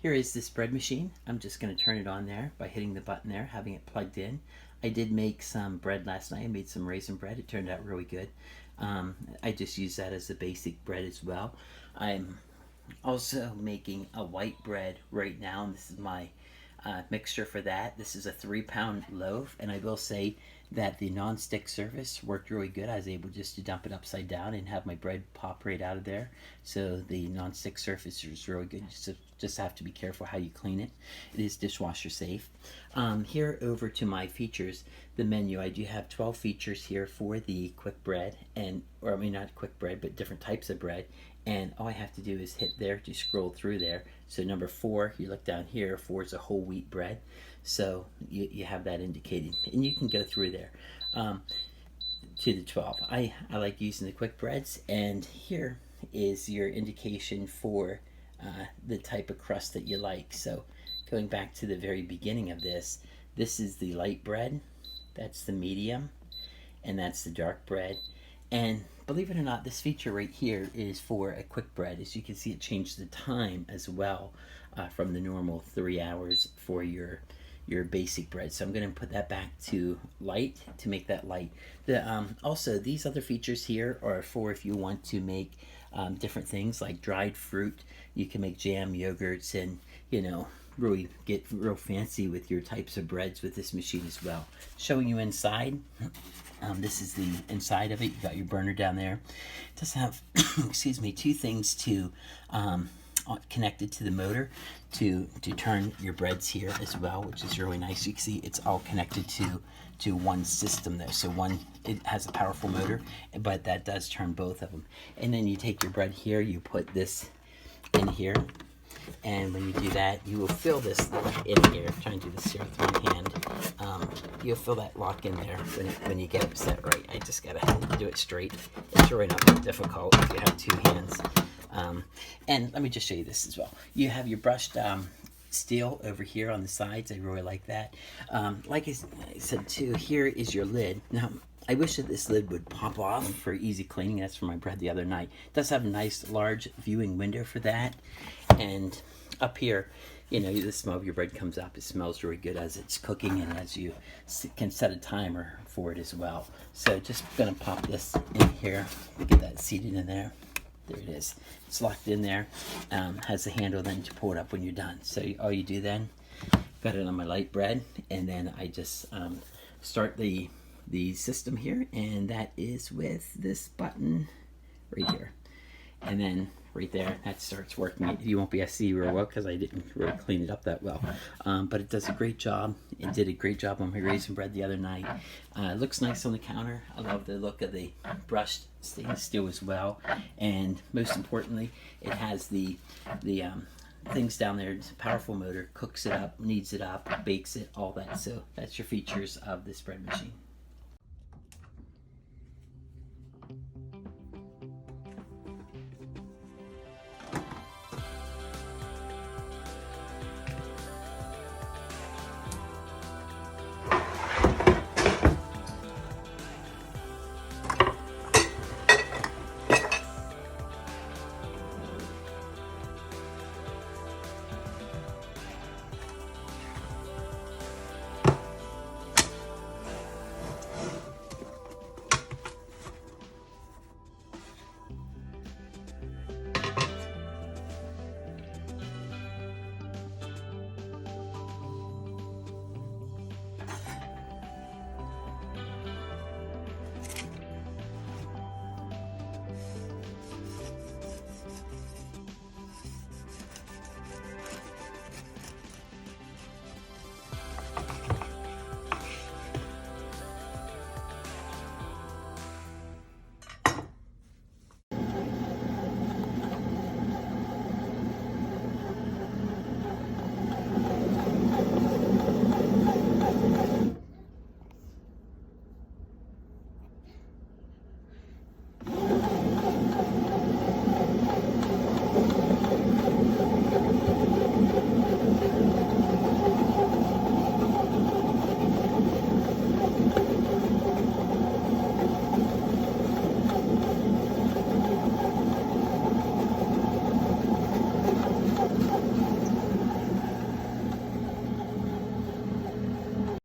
Here is this bread machine. I'm just going to turn it on there by hitting the button there, having it plugged in. I did make some bread last night. I made some raisin bread. It turned out really good. I just use that as the basic bread as well. I'm also making a white bread right now, and this is my mixture for that. This is a 3-pound loaf, and I will say that the non-stick surface worked really good. I was able just to dump it upside down and have my bread pop right out of there. So the non-stick surface is really good. Just have to be careful how you clean it. It is dishwasher safe. Here over to my features, the menu. I do have 12 features here for the quick bread, or I mean not quick bread, but different types of bread. And all I have to do is hit there to scroll through there. So number 4, you look down here, 4 is a whole wheat bread. So you have that indicated, and you can go through there to the 12. I like using the quick breads, and here is your indication for the type of crust that you like. So going back to the very beginning of this is the light bread, that's the medium, and that's the dark bread. And believe it or not, this feature right here is for a quick bread. As you can see, it changed the time as well from the normal 3 hours for your basic bread. So I'm going to put that back to light to make that light. Also, these other features here are for if you want to make different things like dried fruit. You can make jam, yogurts, and really get real fancy with your types of breads with this machine as well. Showing you inside. This is the inside of it. You got your burner down there. It does have, excuse me, 2 things to connected to the motor to turn your breads here as well, which is really nice. You can see it's all connected to one system there. So it has a powerful motor, but that does turn both of them. And then you take your bread here, you put this in here, and when you do that, you will fill this in here. I'm trying to do this here with one hand. You'll fill that lock in there when you get it set right. I just gotta do it straight. It's really not that difficult if you have 2 hands. And let me just show you this as well. You have your brushed steel over here on the sides. I really like that. Like I said too, here is your lid. Now, I wish that this lid would pop off for easy cleaning. That's for my bread the other night. It does have a nice large viewing window for that. And up here, the smell of your bread comes up. It smells really good as it's cooking, and as you can set a timer for it as well. So just gonna pop this in here to get that seated in there. There it is. It's locked in there. Has the handle then to pull it up when you're done. So all you do then, got it on my light bread, and then I just start the system here, and that is with this button right here. And then right there, that starts working. You won't be able to see real well because I didn't really clean it up that well. But it does a great job. It did a great job on my raisin bread the other night. It looks nice on the counter. I love the look of the brushed stainless steel as well. And most importantly, it has the things down there. It's a powerful motor, cooks it up, kneads it up, bakes it, all that. So that's your features of this bread machine.